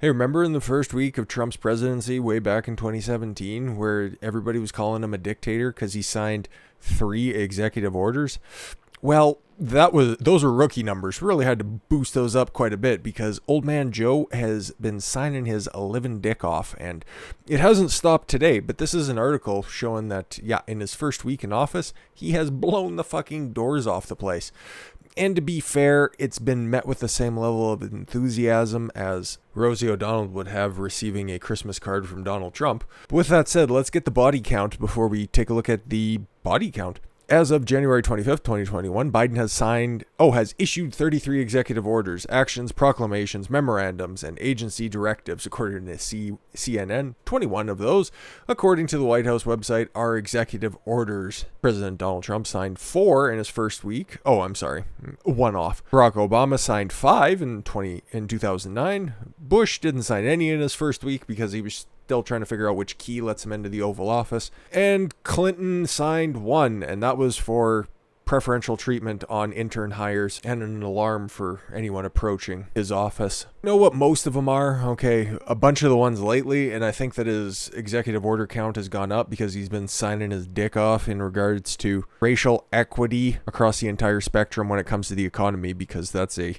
Hey, remember in the first week of Trump's presidency way back in 2017 where everybody was calling him a dictator because he signed 3 executive orders? Well, those were rookie numbers. Really had to boost those up quite a bit because old man Joe has been signing his living dick off, and it hasn't stopped today. But this is an article showing that, yeah, in his first week in office, he has blown the fucking doors off the place. And to be fair, it's been met with the same level of enthusiasm as Rosie O'Donnell would have receiving a Christmas card from Donald Trump. But with that said, let's get the body count before we take a look at the body count. As of January 25th, 2021, Biden has issued 33 executive orders, actions, proclamations, memorandums, and agency directives, according to CNN. 21 of those, according to the White House website, are executive orders. President Donald Trump signed 4 in his first week. Oh, I'm sorry, one off. Barack Obama signed 5 in 2009. Bush didn't sign any in his first week because he was still trying to figure out which key lets him into the Oval Office. And Clinton signed 1, and that was for preferential treatment on intern hires and an alarm for anyone approaching his office. You know what most of them are? Okay, a bunch of the ones lately, and I think that his executive order count has gone up because he's been signing his dick off in regards to racial equity across the entire spectrum when it comes to the economy, because that's a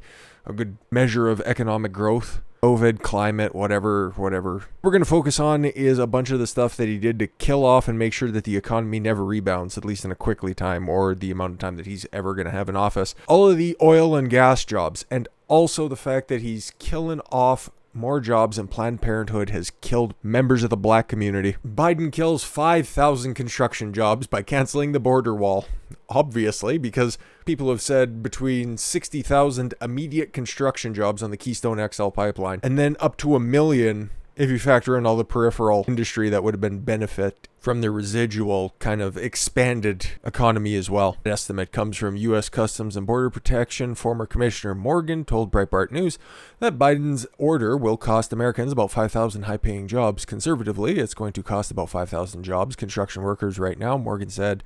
good measure of economic growth. COVID, climate, whatever. We're going to focus on is a bunch of the stuff that he did to kill off and make sure that the economy never rebounds, at least in a quickly time or the amount of time that he's ever going to have in office. All of the oil and gas jobs, and also the fact that he's killing off more jobs and Planned Parenthood has killed members of the black community. Biden kills 5,000 construction jobs by canceling the border wall. Obviously, because people have said between 60,000 immediate construction jobs on the Keystone XL pipeline, and then up to 1 million if you factor in all the peripheral industry that would have been benefit from the residual kind of expanded economy as well. An estimate comes from U.S. Customs and Border Protection. Former Commissioner Morgan told Breitbart News that Biden's order will cost Americans about 5,000 high-paying jobs. Conservatively, it's going to cost about 5,000 jobs. Construction workers right now, Morgan said,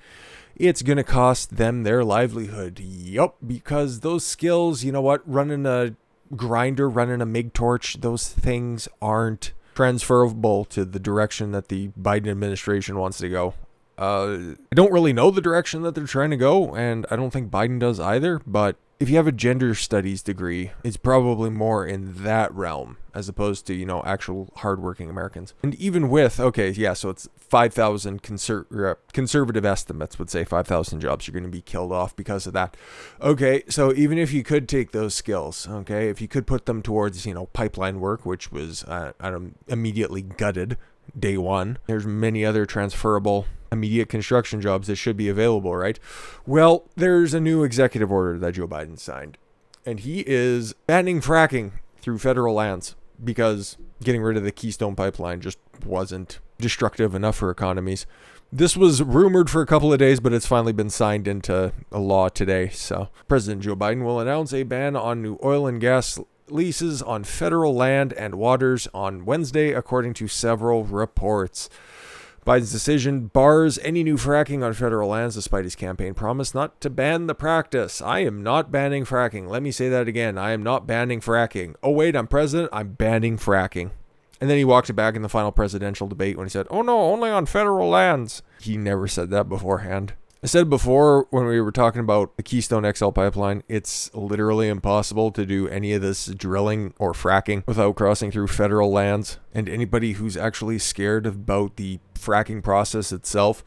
it's going to cost them their livelihood. Yup, because those skills, you know what, running a grinder, running a MIG torch, those things aren't transferable to the direction that the Biden administration wants to go. I don't really know the direction that they're trying to go, and I don't think Biden does either, but if you have a gender studies degree, it's probably more in that realm as opposed to, actual hardworking Americans. And even with, so it's 5,000 conservative estimates would say 5,000 jobs are going to be killed off because of that. Okay, so even if you could take those skills, if you could put them towards, pipeline work, which was immediately gutted day one, there's many other transferable immediate construction jobs that should be available, right? Well, there's a new executive order that Joe Biden signed, and he is banning fracking through federal lands because getting rid of the Keystone pipeline just wasn't destructive enough for economies. This was rumored for a couple of days, but it's finally been signed into a law today. So President Joe Biden will announce a ban on new oil and gas leases on federal land and waters on Wednesday, according to several reports. Biden's decision bars any new fracking on federal lands despite his campaign promise not to ban the practice. I am not banning fracking. Let me say that again. I am not banning fracking. Oh, wait, I'm president. I'm banning fracking. And then he walked it back in the final presidential debate when he said, oh no, only on federal lands. He never said that beforehand. I said before when we were talking about the Keystone XL pipeline, it's literally impossible to do any of this drilling or fracking without crossing through federal lands. And anybody who's actually scared about the fracking process itself,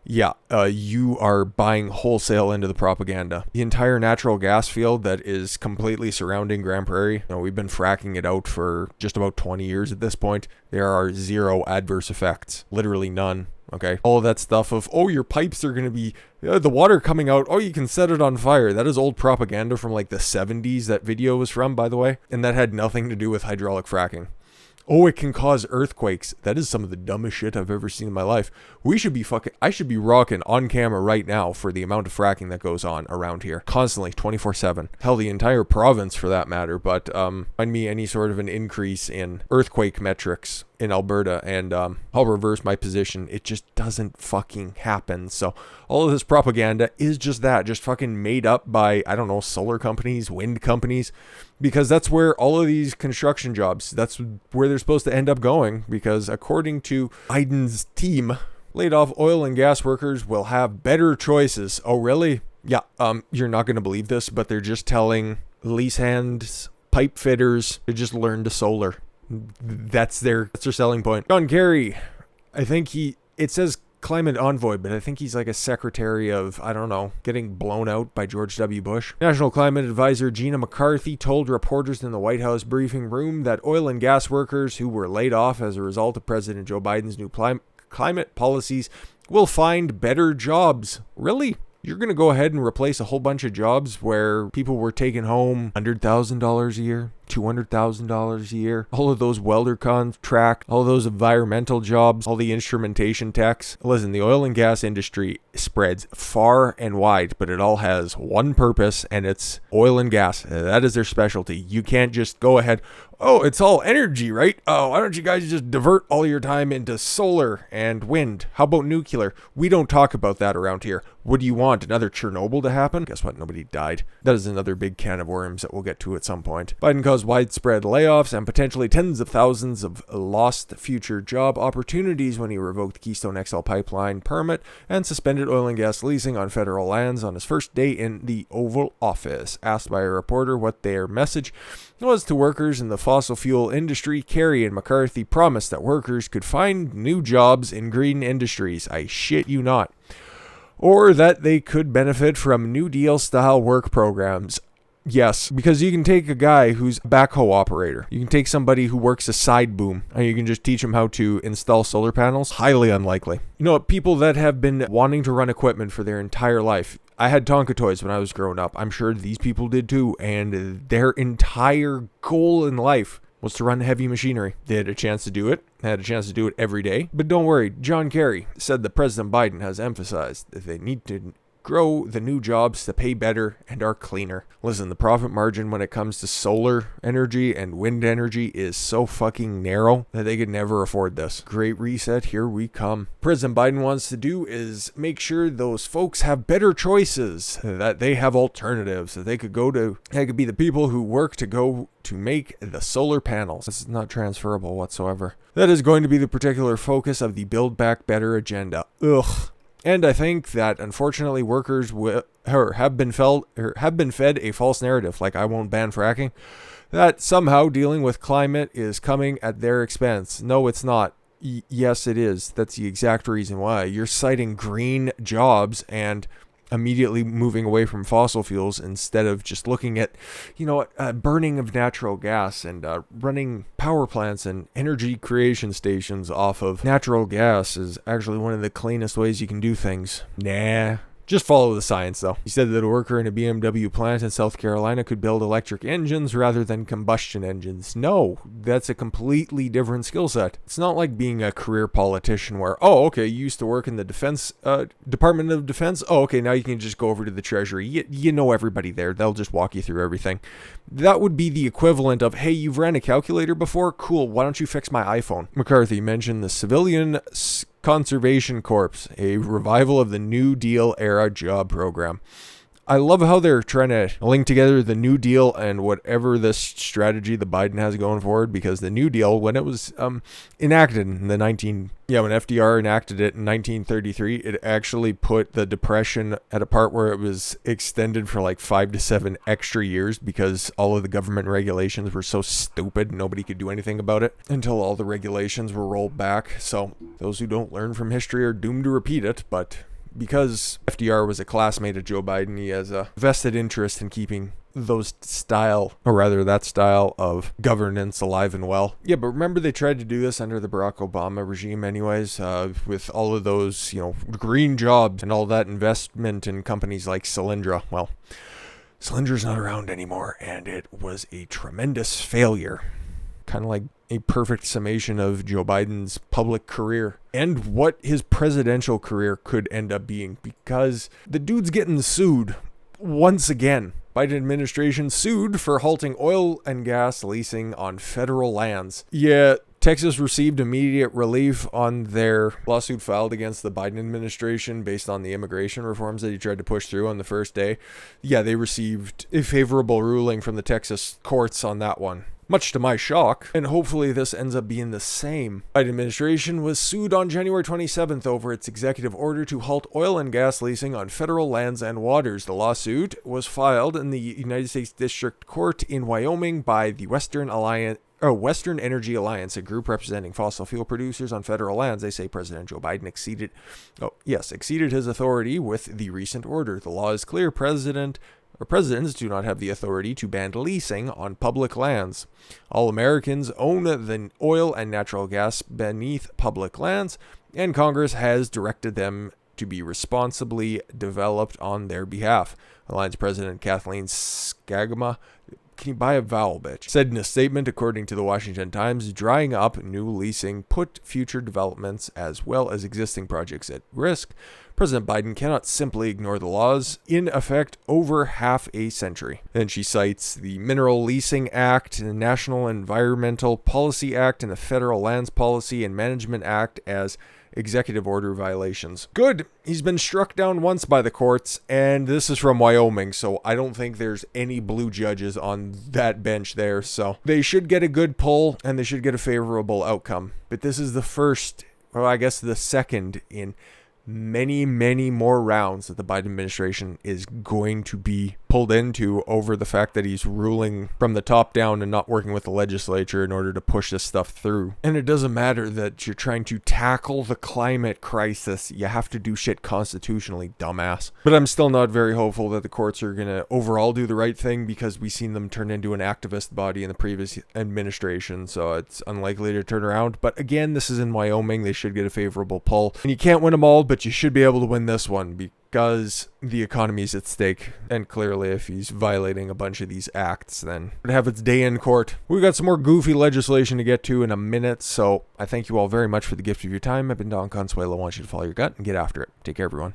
you are buying wholesale into the propaganda. The entire natural gas field that is completely surrounding Grand Prairie, we've been fracking it out for just about 20 years at this point. There are 0 adverse effects, literally none. Okay, all of that stuff of, your pipes are going to be, the water coming out, you can set it on fire. That is old propaganda from like the 70s, that video was from, by the way. And that had nothing to do with hydraulic fracking. It can cause earthquakes. That is some of the dumbest shit I've ever seen in my life. I should be rocking on camera right now for the amount of fracking that goes on around here. Constantly, 24/7. Hell, the entire province for that matter. But find me any sort of an increase in earthquake metrics in Alberta, and I'll reverse my position. It just doesn't fucking happen. So all of this propaganda is just that, just fucking made up by, I don't know, solar companies, wind companies, because that's where all of these construction jobs, that's where they're supposed to end up going, because according to Biden's team, laid off oil and gas workers will have better choices. Oh, really? Yeah, you're not going to believe this, but they're just telling lease hands, pipe fitters to just learn to solar. That's their selling point. John Kerry, I think it says climate envoy, but I think he's like a secretary of, I don't know, getting blown out by George W. Bush. National Climate Advisor Gina McCarthy told reporters in the White House briefing room that oil and gas workers who were laid off as a result of President Joe Biden's new climate policies will find better jobs. Really? You're going to go ahead and replace a whole bunch of jobs where people were taking home $100,000 a year, $200,000 a year, all of those welder contracts, all those environmental jobs, all the instrumentation techs. Listen, the oil and gas industry spreads far and wide, but it all has one purpose, and it's oil and gas. That is their specialty. You can't just go ahead, oh, it's all energy, right? Oh, why don't you guys just divert all your time into solar and wind? How about nuclear? We don't talk about that around here. What do you want? Another Chernobyl to happen? Guess what? Nobody died. That is another big can of worms that we'll get to at some point. Biden caused widespread layoffs and potentially tens of thousands of lost future job opportunities when he revoked the Keystone XL pipeline permit and suspended oil and gas leasing on federal lands on his first day in the Oval Office. Asked by a reporter what their message was to workers in the fossil fuel industry, Kerry and McCarthy promised that workers could find new jobs in green industries. I shit you not. Or that they could benefit from New Deal style work programs. Yes, because you can take a guy who's a backhoe operator. You can take somebody who works a side boom, and you can just teach them how to install solar panels. Highly unlikely. You know, people that have been wanting to run equipment for their entire life. I had Tonka toys when I was growing up. I'm sure these people did too, and their entire goal in life was to run heavy machinery. They had a chance to do it. They had a chance to do it every day. But don't worry, John Kerry said that President Biden has emphasized that they need to grow the new jobs to pay better and are cleaner. Listen, the profit margin when it comes to solar energy and wind energy is so fucking narrow that they could never afford this. Great reset, here we come. President Biden wants to do is make sure those folks have better choices, that they have alternatives, that they could be the people who work to go to make the solar panels. This is not transferable whatsoever. That is going to be the particular focus of the Build Back Better agenda. Ugh. And I think that, unfortunately, workers have been fed a false narrative, like I won't ban fracking, that somehow dealing with climate is coming at their expense. No, it's not. Yes, it is. That's the exact reason why. You're citing green jobs and immediately moving away from fossil fuels instead of just looking at, burning of natural gas and running power plants and energy creation stations off of natural gas is actually one of the cleanest ways you can do things. Nah. Just follow the science, though. He said that a worker in a BMW plant in South Carolina could build electric engines rather than combustion engines. No, that's a completely different skill set. It's not like being a career politician where, oh, okay, you used to work in the Defense Department of Defense. Oh, okay, now you can just go over to the Treasury. You know everybody there. They'll just walk you through everything. That would be the equivalent of, hey, you've ran a calculator before? Cool, why don't you fix my iPhone? McCarthy mentioned the Civilian Conservation Corps, a revival of the New Deal era job program. I love how they're trying to link together the New Deal and whatever this strategy the Biden has going forward, because the New Deal, when it was enacted in when FDR enacted it in 1933, it actually put the Depression at a part where it was extended for like 5 to 7 extra years because all of the government regulations were so stupid, nobody could do anything about it until all the regulations were rolled back. So those who don't learn from history are doomed to repeat it, but because FDR was a classmate of Joe Biden, he has a vested interest in keeping that style of governance alive and well. Yeah, but remember they tried to do this under the Barack Obama regime anyways, with all of those, green jobs and all that investment in companies like Solyndra. Well, Solyndra's not around anymore, and it was a tremendous failure. Kind of like a perfect summation of Joe Biden's public career and what his presidential career could end up being, because the dude's getting sued once again. Biden administration sued for halting oil and gas leasing on federal lands. Yeah, Texas received immediate relief on their lawsuit filed against the Biden administration based on the immigration reforms that he tried to push through on the first day. Yeah, they received a favorable ruling from the Texas courts on that one, much to my shock, and hopefully this ends up being the same. The Biden administration was sued on January 27th over its executive order to halt oil and gas leasing on federal lands and waters. The lawsuit was filed in the United States District Court in Wyoming by the Western Energy Alliance, a group representing fossil fuel producers on federal lands. They say President Joe Biden exceeded his authority with the recent order. The law is clear. Presidents do not have the authority to ban leasing on public lands. All Americans own the oil and natural gas beneath public lands, and Congress has directed them to be responsibly developed on their behalf. Alliance President Kathleen Skagama, can you buy a vowel, bitch? Said in a statement, according to the Washington Times, drying up new leasing put future developments as well as existing projects at risk. President Biden cannot simply ignore the laws in effect over half a century. Then she cites the Mineral Leasing Act, the National Environmental Policy Act, and the Federal Lands Policy and Management Act as executive order violations. Good. He's been struck down once by the courts, and this is from Wyoming, so I don't think there's any blue judges on that bench there, so they should get a good pull, and they should get a favorable outcome. But this is the first, or I guess the second in many, many more rounds that the Biden administration is going to be pulled into over the fact that he's ruling from the top down and not working with the legislature in order to push this stuff through. And it doesn't matter that you're trying to tackle the climate crisis. You have to do shit constitutionally, dumbass. But I'm still not very hopeful that the courts are going to overall do the right thing, because we've seen them turn into an activist body in the previous administration, so it's unlikely to turn around. But again, this is in Wyoming. They should get a favorable pull. And you can't win them all, but you should be able to win this one, because the economy is at stake. And clearly, if he's violating a bunch of these acts, then it would have its day in court. We've got some more goofy legislation to get to in a minute, so I thank you all very much for the gift of your time. I've been Don Consuelo. I want you to follow your gut and get after it. Take care, everyone.